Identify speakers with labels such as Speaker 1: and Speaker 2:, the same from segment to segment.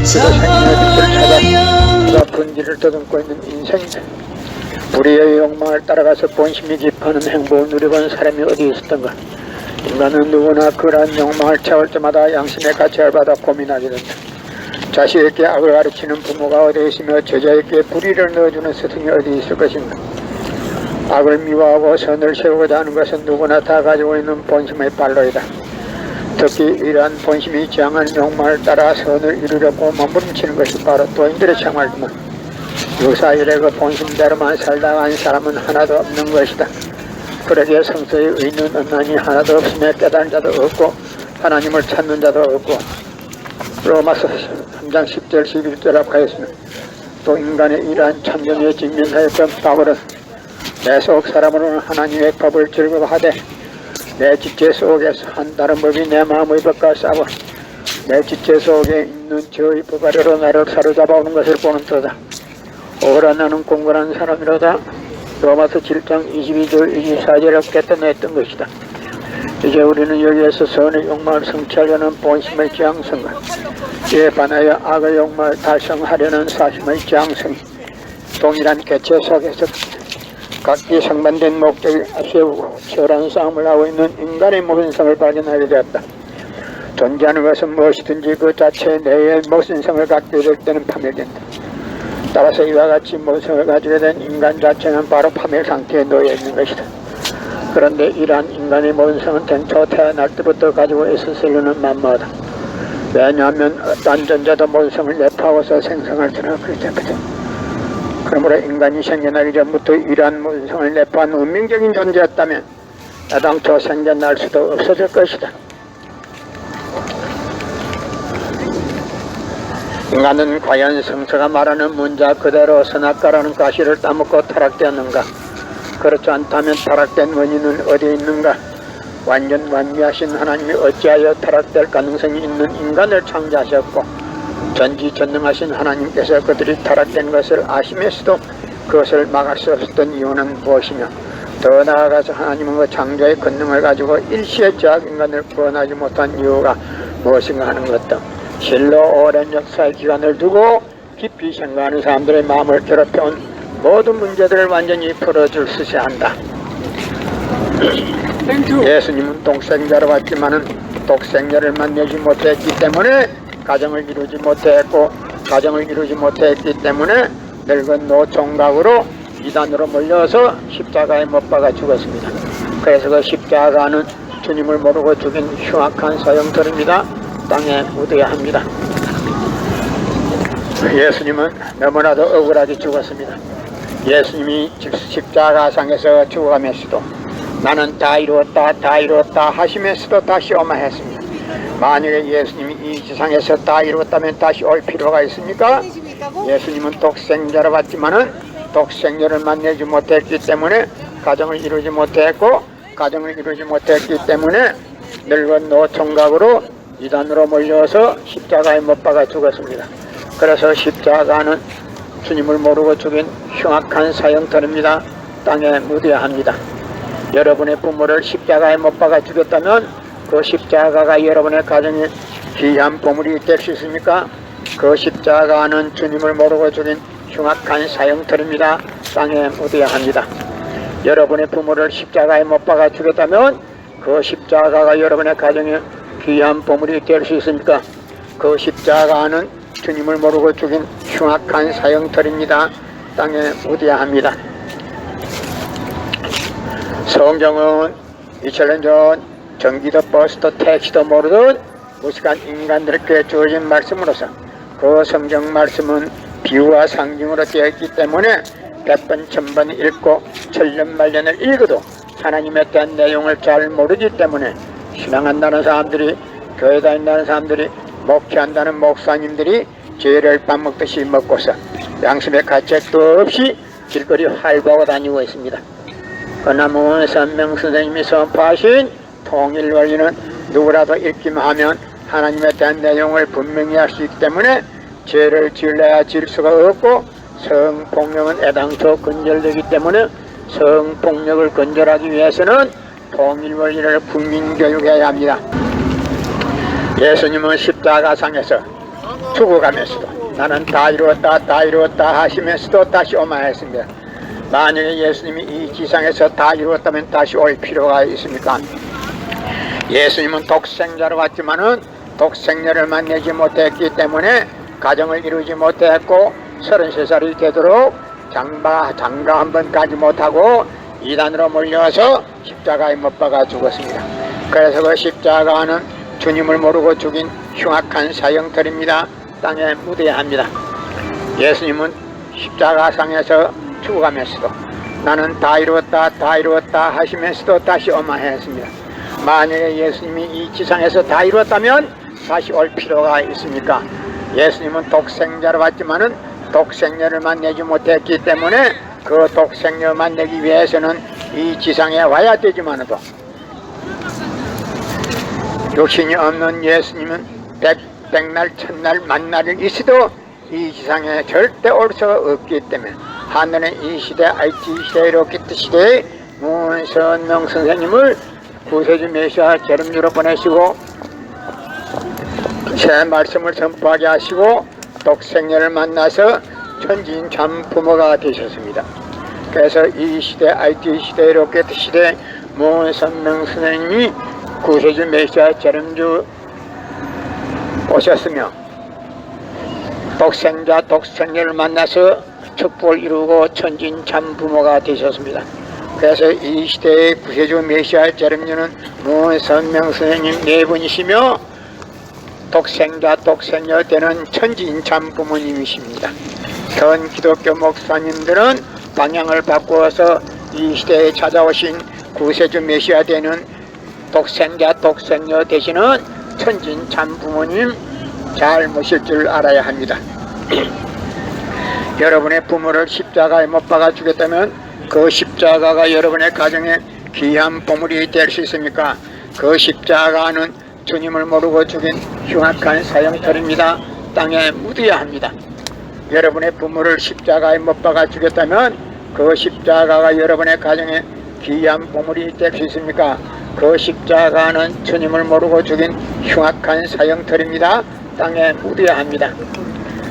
Speaker 1: 생명의 빛을 찾아 분기를 더듬고 있는 인생이다. 우리의 욕망을 따라가서 본심이 깊어하는 행복을 누리고는 사람이 어디 있었던가. 인간은 누구나 그러한 욕망을 채울 때마다 양심의 가치를 받아 고민하게 된다. 자식에게 악을 가르치는 부모가 어디 있으며 제자에게 불의를 넣어주는 스승이 어디 있을 것인가. 악을 미워하고 선을 세우고자 하는 것은 누구나 다 가지고 있는 본심의 발로이다. 특히 이러한 본심이 지향하는 욕망을 따라 선을 이루려고 몸부림치는 것이 바로 도인들의 생활이다. 유사일에 그 본심대로만 살다 간 사람은 하나도 없는 것이다. 그러기에 성서의 의는 없나니 하나도 없으며 깨달은 자도 없고 하나님을 찾는 자도 없고. 로마서 3장 10절 11절이라고 하였으며 또 인간의 이러한 참견에 직면하였던 바울은 내 속 사람으로는 하나님의 법을 즐거워하되 내 지체 속에서 한 다른 법이 내 마음의 법과 싸워 내 지체 속에 있는 저의 법 아래로 나를 사로잡아오는 것을 보는 터다. 오라 나는 공고한 사람이로다. 로마서 7장 22절 24절을 깨닫냈던 것이다. 이제 우리는 여기에서 선의 욕망을 성취하려는 본심의 지향성과 이에 반하여 악의 욕망을 달성하려는 사심의 지향성이 동일한 개체 속에서 각기 상반된 목적을 세우고 치열한 싸움을 하고 있는 인간의 모순성을 발견하게 되었다. 존재하는 것은 무엇이든지 그 자체 내의 모순성을 갖게 될 때는 파멸된다. 따라서 이와 같이 모순성을 가지게 된 인간 자체는 바로 파멸 상태에 놓여 있는 것이다. 그런데 이러한 인간의 모순성은 당초 태어날 때부터 가지고 있었을 리는 만무하다. 왜냐하면 어떤 존재도 모순성을 내포하고서 생성할 수는 없기 때문이다. 그러므로 인간이 생겨나기 전부터 이러한 모순성을 내포한 운명적인 존재였다면 애당초 생겨날 수도 없었을 것이다. 인간은 과연 성서가 말하는 문자 그대로 선악과라는 가시를 따먹고 타락되었는가? 그렇지 않다면 타락된 원인은 어디에 있는가? 완전 완미하신 하나님이 어찌하여 타락될 가능성이 있는 인간을 창조하셨고 전지전능하신 하나님께서 그들이 타락된 것을 아시면서도 그것을 막을 수 없었던 이유는 무엇이며 더 나아가서 하나님은 그 창조의 권능을 가지고 일시에 죄악 인간을 구원하지 못한 이유가 무엇인가 하는 것도 실로 오랜 역사의 기간을 두고 깊이 생각하는 사람들의 마음을 괴롭혀온 모든 문제들을 완전히 풀어줄 수야 한다. 예수님은 독생자로 왔지만은 독생자를 만나지 못했기 때문에 가정을 이루지 못했고 가정을 이루지 못했기 때문에 늙은 노총각으로 이단으로 몰려서 십자가에 못 박아 죽었습니다. 그래서 그 십자가는 주님을 모르고 죽인 흉악한 사형들입니다. 땅에 묻어야 합니다. 예수님은 너무나도 억울하게 죽었습니다. 예수님이 십자가상에서 죽어가면서도 나는 다 이루었다 다 이루었다 하시면서도 다시 오마했습니다. 만약에 예수님이 이 지상에서 다 이루었다면 다시 올 필요가 있습니까? 예수님은 독생자로 왔지만은 독생자를 만나지 못했기 때문에 가정을 이루지 못했고 가정을 이루지 못했기 때문에 늙은 노총각으로 이단으로 몰려서 십자가에 못 박아 죽었습니다. 그래서 십자가는 주님을 모르고 죽인 흉악한 사형터입니다. 땅에 묻어야 합니다. 여러분의 부모를 십자가에 못 박아 죽였다면 그 십자가가 여러분의 가정에 귀한 보물이 될 수 있습니까? 그 십자가는 주님을 모르고 죽인 흉악한 사형터입니다. 땅에 묻어야 합니다. 여러분의 부모를 십자가에 못 박아 죽였다면 그 십자가가 여러분의 가정에 귀한 보물이 될 수 있습니까? 그 십자가는 주님을 모르고 죽인 흉악한 사형터입니다. 땅에 묻어야 합니다. 성경은 2000년 전 전기도 버스도 택시도 모르던 무식한 인간들에게 주어진 말씀으로서 그 성경 말씀은 비유와 상징으로 되어 있기 때문에 100번 1000번 읽고 천년만년을 읽어도 하나님에 대한 내용을 잘 모르기 때문에 신앙한다는 사람들이 교회 다닌다는 사람들이 목회한다는 목사님들이 죄를 밥 먹듯이 먹고서 양심의 가책도 없이 길거리 활보하고 다니고 있습니다. 그나무 선명 선생님이 선포하신 통일 원리는 누구라도 읽기만 하면 하나님에 대한 내용을 분명히 할 수 있기 때문에 죄를 지을래야 지을 수가 없고 성폭력은 애당초 근절되기 때문에 성폭력을 근절하기 위해서는 통일 원리를 국민교육해야 합니다. 예수님은 십자가상에서 죽어가면서도 나는 다 이루었다 다 이루었다 하시면서도 다시 오마했습니다. 만약에 예수님이 이 지상에서 다 이루었다면 다시 올 필요가 있습니까? 예수님은 독생자로 왔지만은 독생녀를 만나지 못했기 때문에 가정을 이루지 못했고 33살이 되도록 장가 한 번 가지 못하고 이단으로 몰려와서 십자가에 못 박아 죽었습니다. 그래서 그 십자가는 주님을 모르고 죽인 흉악한 사형들입니다. 땅에 묻어야 합니다. 예수님은 십자가상에서 죽어가면서도 나는 다 이루었다 다 이루었다 하시면서도 다시 오마했습니다. 만약에 예수님이 이 지상에서 다 이루었다면 다시 올 필요가 있습니까? 예수님은 독생자로 왔지만은 독생녀를 만나지 못했기 때문에 그 독생녀 만나기 위해서는 이 지상에 와야 되지만도 육신이 없는 예수님은 백날 천날 만날이 있어도 이 지상에 절대 올 수가 없기 때문에 하늘의 이 시대 IT 시대 로켓 시대에 문선명 선생님을 구세주 메시아 재림주로 보내시고 새 말씀을 선포하게 하시고 독생녀를 만나서 천지인 참 부모가 되셨습니다. 그래서 이 시대 IT 시대 로켓 시대 문선명 선생님이 구세주 메시아 재림주 오셨으며 독생자 독생녀를 만나서 축복을 이루고 천진 참 부모가 되셨습니다. 그래서 이 시대의 구세주 메시아 재림주는 문선명 선생님 네 분이시며 독생자 독생녀 되는 천진 참 부모님이십니다. 전 기독교 목사님들은 방향을 바꾸어서 이 시대에 찾아오신 구세주 메시아 되는 독생자 독생녀 되시는 천진 참 부모님 잘 모실 줄 알아야 합니다. 여러분의 부모를 십자가에 못 박아 주겠다면 그 십자가가 여러분의 가정에 귀한 보물이 될 수 있습니까? 그 십자가는 주님을 모르고 죽인 흉악한 사형털입니다. 땅에 묻어야 합니다. 여러분의 부모를 십자가에 못 박아 주겠다면 그 십자가가 여러분의 가정에 귀한 보물이 될 수 있습니까? 그 십자가는 주님을 모르고 죽인 흉악한 사형털입니다. 땅에 묻어야 합니다.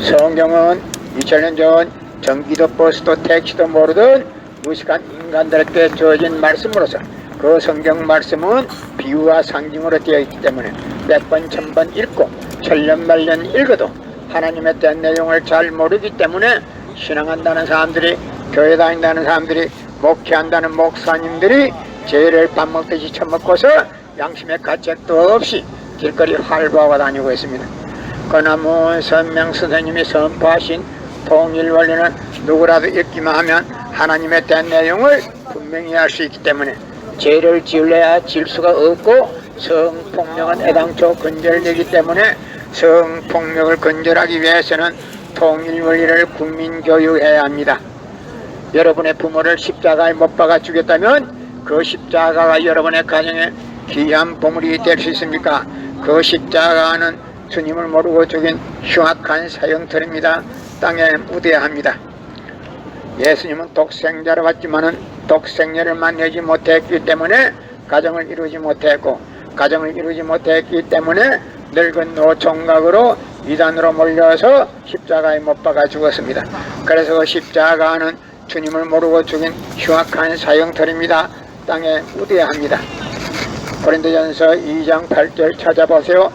Speaker 1: 성경은 2000년 전 전기도 버스도 택시도 모르던 무식한 인간들에게 주어진 말씀으로서 그 성경 말씀은 비유와 상징으로 되어 있기 때문에 100번 1000번 읽고 천년만년 읽어도 하나님에 대한 내용을 잘 모르기 때문에 신앙한다는 사람들이 교회 다닌다는 사람들이 목회한다는 목사님들이 죄를 밥 먹듯이 처먹고서 양심의 가책도 없이 길거리 활보하고 다니고 있습니다. 그러나 문선명 선생님이 선포하신 통일 원리는 누구라도 읽기만 하면 하나님에 대한 내용을 분명히 알 수 있기 때문에 죄를 지을래야 지을 수가 없고 성폭력은 애당초 근절되기 때문에 성폭력을 근절하기 위해서는 통일 원리를 국민교육해야 합니다. 여러분의 부모를 십자가에 못 박아 주겠다면 그 십자가가 여러분의 가정에 귀한 보물이 될 수 있습니까? 그 십자가는 주님을 모르고 죽인 흉악한 사형털입니다. 땅에 묻어야 합니다. 예수님은 독생자로 왔지만은 독생녀를 만나지 못했기 때문에 가정을 이루지 못했고 가정을 이루지 못했기 때문에 늙은 노총각으로 이단으로 몰려서 십자가에 못 박아 죽었습니다. 그래서 그 십자가는 주님을 모르고 죽인 흉악한 사형털입니다. 땅에 묻어야 합니다. 고린도전서 2장 8절 찾아보세요.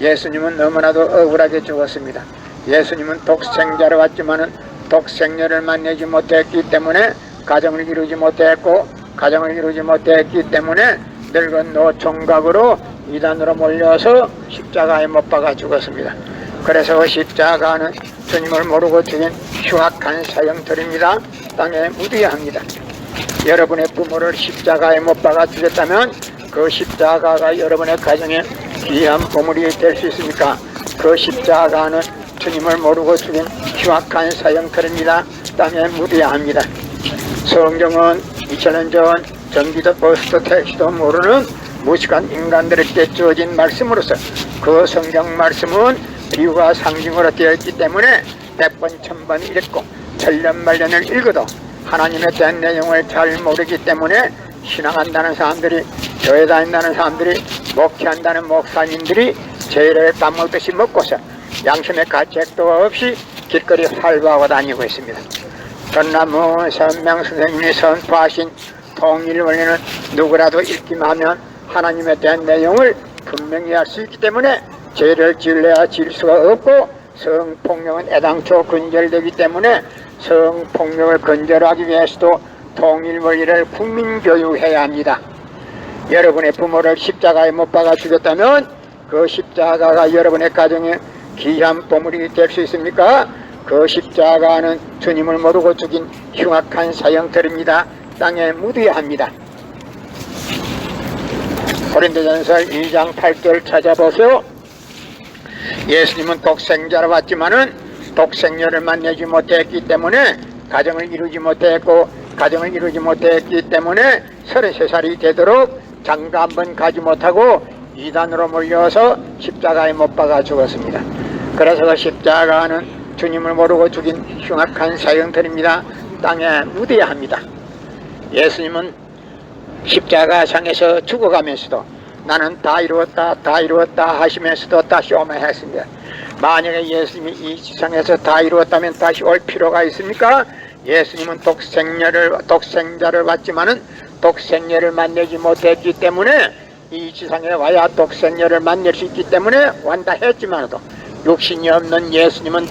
Speaker 1: 예수님은 너무나도 억울하게 죽었습니다. 예수님은 독생자로 왔지만은 독생녀를 만나지 못했기 때문에 가정을 이루지 못했고 가정을 이루지 못했기 때문에 늙은 노총각으로 이단으로 몰려서 십자가에 못 박아 죽었습니다. 그래서 그 십자가는 주님을 모르고 죽인 흉악한 사형털입니다. 땅에 묻어야 합니다. 여러분의 부모를 십자가에 못 박아 주겠다면 그 십자가가 여러분의 가정에 귀한 보물이 될 수 있습니까? 그 십자가는 주님을 모르고 죽인 흉악한 사형털입니다. 땅에 묻어야 합니다. 성경은 2000년 전 전기도 버스도 택시도 모르는 무식한 인간들에게 주어진 말씀으로서 그 성경 말씀은 비유와 상징으로 되어 있기 때문에 100번 1000번 읽고 천년만년을 읽어도 하나님에 대한 내용을 잘 모르기 때문에 신앙한다는 사람들이 교회 다닌다는 사람들이 목회한다는 목사님들이 죄를 밥 먹듯이 먹고서 양심의 가책도 없이 길거리 활보하고 다니고 있습니다. 전남무 선명 선생님이 선포하신 통일 원리는 누구라도 읽기만 하면 하나님에 대한 내용을 분명히 알 수 있기 때문에 죄를 지으려야 지을 수가 없고, 성폭력은 애당초 근절되기 때문에 성폭력을 근절하기 위해서도 통일 원리를 국민교육해야 합니다. 여러분의 부모를 십자가에 못 박아 죽였다면 그 십자가가 여러분의 가정에 귀한 보물이 될 수 있습니까? 그 십자가는 주님을 모르고 죽인 흉악한 사형들입니다. 땅에 묻어야 합니다. 고린도전서 2장 8절 찾아보세요. 예수님은 독생자로 왔지만은 독생녀를 만나지 못했기 때문에 가정을 이루지 못했고, 가정을 이루지 못했기 때문에 33살이 되도록 장가 한번 가지 못하고 이단으로 몰려서 십자가에 못 박아 죽었습니다. 그래서 그 십자가는 주님을 모르고 죽인 흉악한 사형들입니다. 땅에 묻어야 합니다. 예수님은 십자가상에서 죽어가면서도 나는 다 이루었다 다 이루었다 하시면서도 다시 오면 했습니다. 만약에 예수님이 이 지상에서 다 이루었다면 다시 올 필요가 있습니까? 예수님은 독생자를 받지만은 독생녀를 만나지 못했기 때문에 이 지상에 와야 독생녀를 만날 수 있기 때문에 완다 했지만도 육신이 없는 예수님은